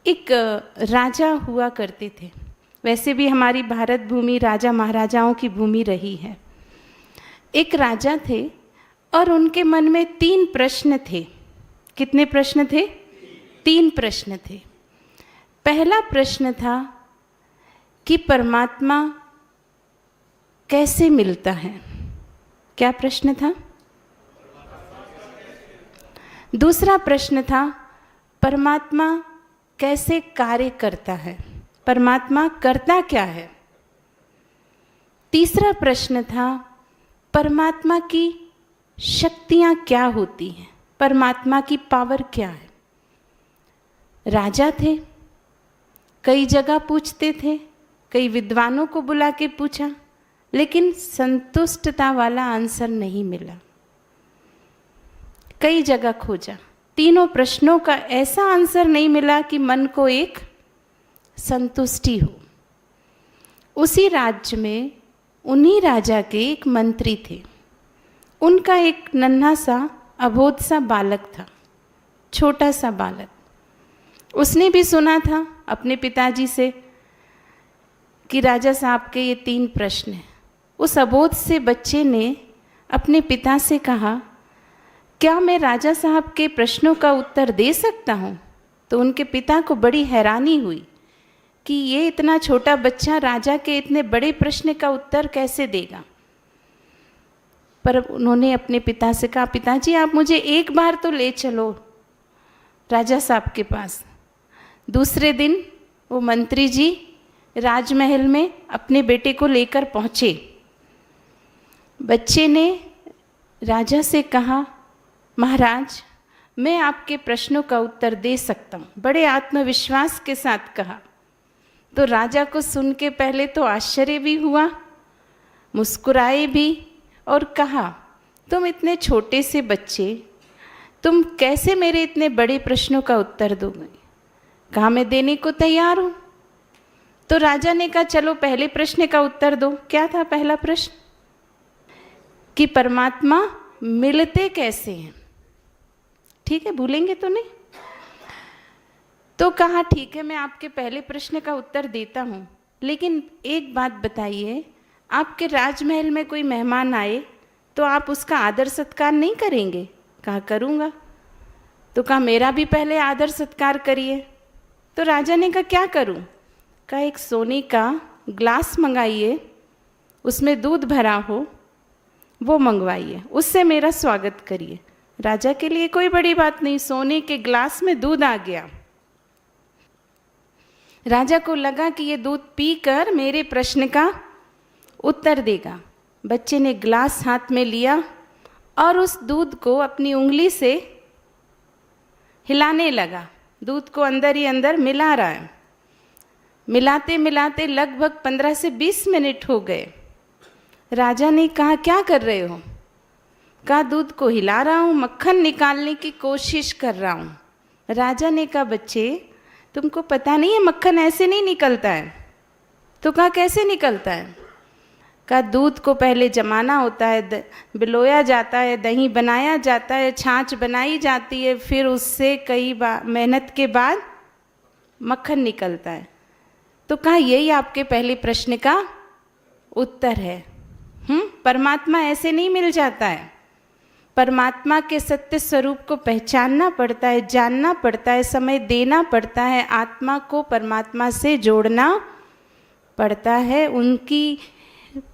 एक राजा हुआ करते थे। वैसे भी हमारी भारत भूमि राजा महाराजाओं की भूमि रही है। एक राजा थे और उनके मन में 3 प्रश्न थे। कितने प्रश्न थे? 3 प्रश्न थे। पहला प्रश्न था कि परमात्मा कैसे मिलता है? क्या प्रश्न था? दूसरा प्रश्न था परमात्मा कैसे कार्य करता है? परमात्मा करता क्या है? तीसरा प्रश्न था परमात्मा की शक्तियां क्या होती हैं? परमात्मा की पावर क्या है? राजा थे, कई जगह पूछते थे, कई विद्वानों को बुला के पूछा, लेकिन संतुष्टता वाला आंसर नहीं मिला। कई जगह खोजा, तीनों प्रश्नों का ऐसा आंसर नहीं मिला कि मन को एक संतुष्टि हो। उसी राज्य में उन्हीं राजा के एक मंत्री थे। उनका एक नन्हा सा अबोध सा बालक था, छोटा सा बालक। उसने भी सुना था अपने पिताजी से कि राजा साहब के ये 3 प्रश्न हैं। उस अबोध से बच्चे ने अपने पिता से कहा, क्या मैं राजा साहब के प्रश्नों का उत्तर दे सकता हूँ? तो उनके पिता को बड़ी हैरानी हुई कि ये इतना छोटा बच्चा राजा के इतने बड़े प्रश्न का उत्तर कैसे देगा। पर उन्होंने अपने पिता से कहा, पिताजी आप मुझे एक बार तो ले चलो राजा साहब के पास। दूसरे दिन वो मंत्री जी राजमहल में अपने बेटे को लेकर पहुँचे। बच्चे ने राजा से कहा, महाराज मैं आपके प्रश्नों का उत्तर दे सकता हूँ, बड़े आत्मविश्वास के साथ कहा। तो राजा को सुन के पहले तो आश्चर्य भी हुआ, मुस्कुराए भी और कहा, तुम इतने छोटे से बच्चे, तुम कैसे मेरे इतने बड़े प्रश्नों का उत्तर दोगे? कहा मैं देने को तैयार हूँ। तो राजा ने कहा चलो पहले प्रश्न का उत्तर दो। क्या था पहला प्रश्न? कि परमात्मा मिलते कैसे हैं? ठीक है, भूलेंगे तो नहीं? तो कहा ठीक है मैं आपके पहले प्रश्न का उत्तर देता हूँ, लेकिन एक बात बताइए, आपके राजमहल में कोई मेहमान आए तो आप उसका आदर सत्कार नहीं करेंगे? कहा करूँगा। तो कहा मेरा भी पहले आदर सत्कार करिए। तो राजा ने कहा क्या करूँ? कहा एक सोने का ग्लास मंगाइए, उसमें दूध भरा हो वो मंगवाइए, उससे मेरा स्वागत करिए। राजा के लिए कोई बड़ी बात नहीं, सोने के ग्लास में दूध आ गया। राजा को लगा कि ये दूध पीकर मेरे प्रश्न का उत्तर देगा। बच्चे ने ग्लास हाथ में लिया और उस दूध को अपनी उंगली से हिलाने लगा। दूध को अंदर ही अंदर मिला रहा है। मिलाते मिलाते लगभग 15 से 20 मिनट हो गए। राजा ने कहा क्या कर रहे हो? कहा दूध को हिला रहा हूँ, मक्खन निकालने की कोशिश कर रहा हूँ। राजा ने कहा बच्चे तुमको पता नहीं है मक्खन ऐसे नहीं निकलता है। तो कहा कैसे निकलता है? कहा दूध को पहले जमाना होता है, बिलोया जाता है, दही बनाया जाता है, छाछ बनाई जाती है, फिर उससे कई बार मेहनत के बाद मक्खन निकलता है। तो कहा यही आपके पहले प्रश्न का उत्तर है। परमात्मा ऐसे नहीं मिल जाता है। परमात्मा के सत्य स्वरूप को पहचानना पड़ता है, जानना पड़ता है, समय देना पड़ता है, आत्मा को परमात्मा से जोड़ना पड़ता है, उनकी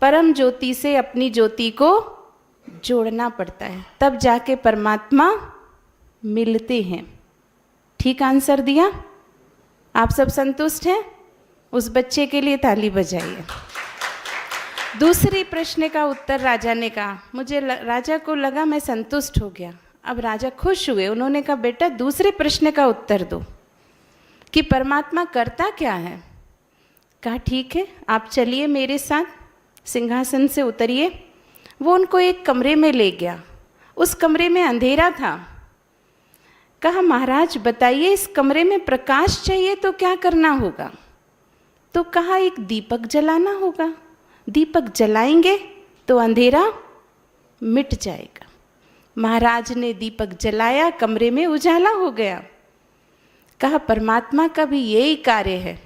परम ज्योति से अपनी ज्योति को जोड़ना पड़ता है, तब जाके परमात्मा मिलते हैं। ठीक आंसर दिया? आप सब संतुष्ट हैं? उस बच्चे के लिए ताली बजाइए। दूसरे प्रश्न का उत्तर राजा ने कहा, राजा को लगा मैं संतुष्ट हो गया। अब राजा खुश हुए। उन्होंने कहा बेटा दूसरे प्रश्न का उत्तर दो कि परमात्मा करता क्या है। कहा ठीक है आप चलिए मेरे साथ, सिंहासन से उतरिए। वो उनको एक कमरे में ले गया। उस कमरे में अंधेरा था। कहा महाराज बताइए इस कमरे में प्रकाश चाहिए तो क्या करना होगा? तो कहा एक दीपक जलाना होगा, दीपक जलाएंगे तो अंधेरा मिट जाएगा। महाराज ने दीपक जलाया, कमरे में उजाला हो गया। कहा परमात्मा का भी यही कार्य है।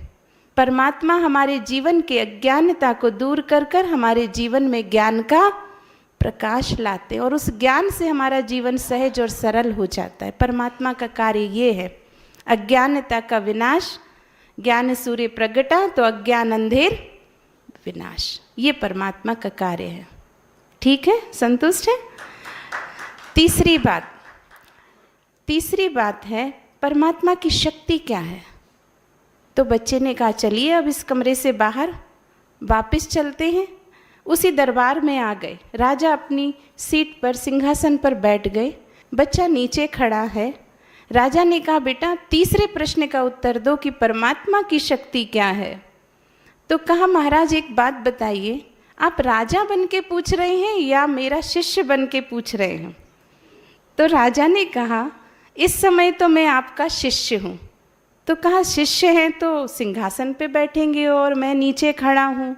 परमात्मा हमारे जीवन के अज्ञानता को दूर कर कर हमारे जीवन में ज्ञान का प्रकाश लाते, और उस ज्ञान से हमारा जीवन सहज और सरल हो जाता है। परमात्मा का कार्य ये है, अज्ञानता का विनाश, ज्ञान सूर्य प्रगटा तो अज्ञान अंधेर विनाश, ये परमात्मा का कार्य है। ठीक है, संतुष्ट है? तीसरी बात है परमात्मा की शक्ति क्या है। तो बच्चे ने कहा चलिए अब इस कमरे से बाहर वापस चलते हैं। उसी दरबार में आ गए। राजा अपनी सीट पर, सिंहासन पर बैठ गए। बच्चा नीचे खड़ा है। राजा ने कहा बेटा तीसरे प्रश्न का उत्तर दो कि परमात्मा की शक्ति क्या है। तो कहा महाराज एक बात बताइए, आप राजा बन के पूछ रहे हैं या मेरा शिष्य बन के पूछ रहे हैं। तो राजा ने कहा इस समय तो मैं आपका शिष्य हूँ। तो कहा शिष्य हैं तो सिंहासन पे बैठेंगे और मैं नीचे खड़ा हूँ।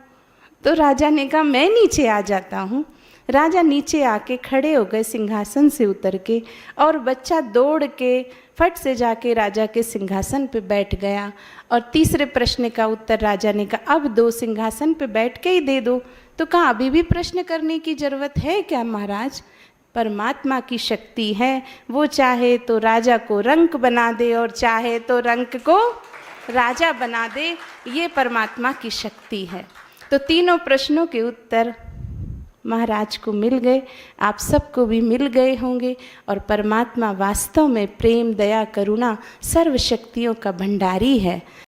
तो राजा ने कहा मैं नीचे आ जाता हूँ। राजा नीचे आके खड़े हो गए सिंहासन से उतर के, और बच्चा दौड़ के फट से जाके राजा के सिंहासन पे बैठ गया। और तीसरे प्रश्न का उत्तर राजा ने कहा अब दो, सिंहासन पे बैठ के ही दे दो। तो कहा अभी भी प्रश्न करने की ज़रूरत है क्या महाराज। परमात्मा की शक्ति है, वो चाहे तो राजा को रंक बना दे और चाहे तो रंक को राजा बना दे, ये परमात्मा की शक्ति है। तो तीनों प्रश्नों के उत्तर महाराज को मिल गए, आप सबको भी मिल गए होंगे। और परमात्मा वास्तव में प्रेम, दया, करुणा, सर्व शक्तियों का भंडारी है।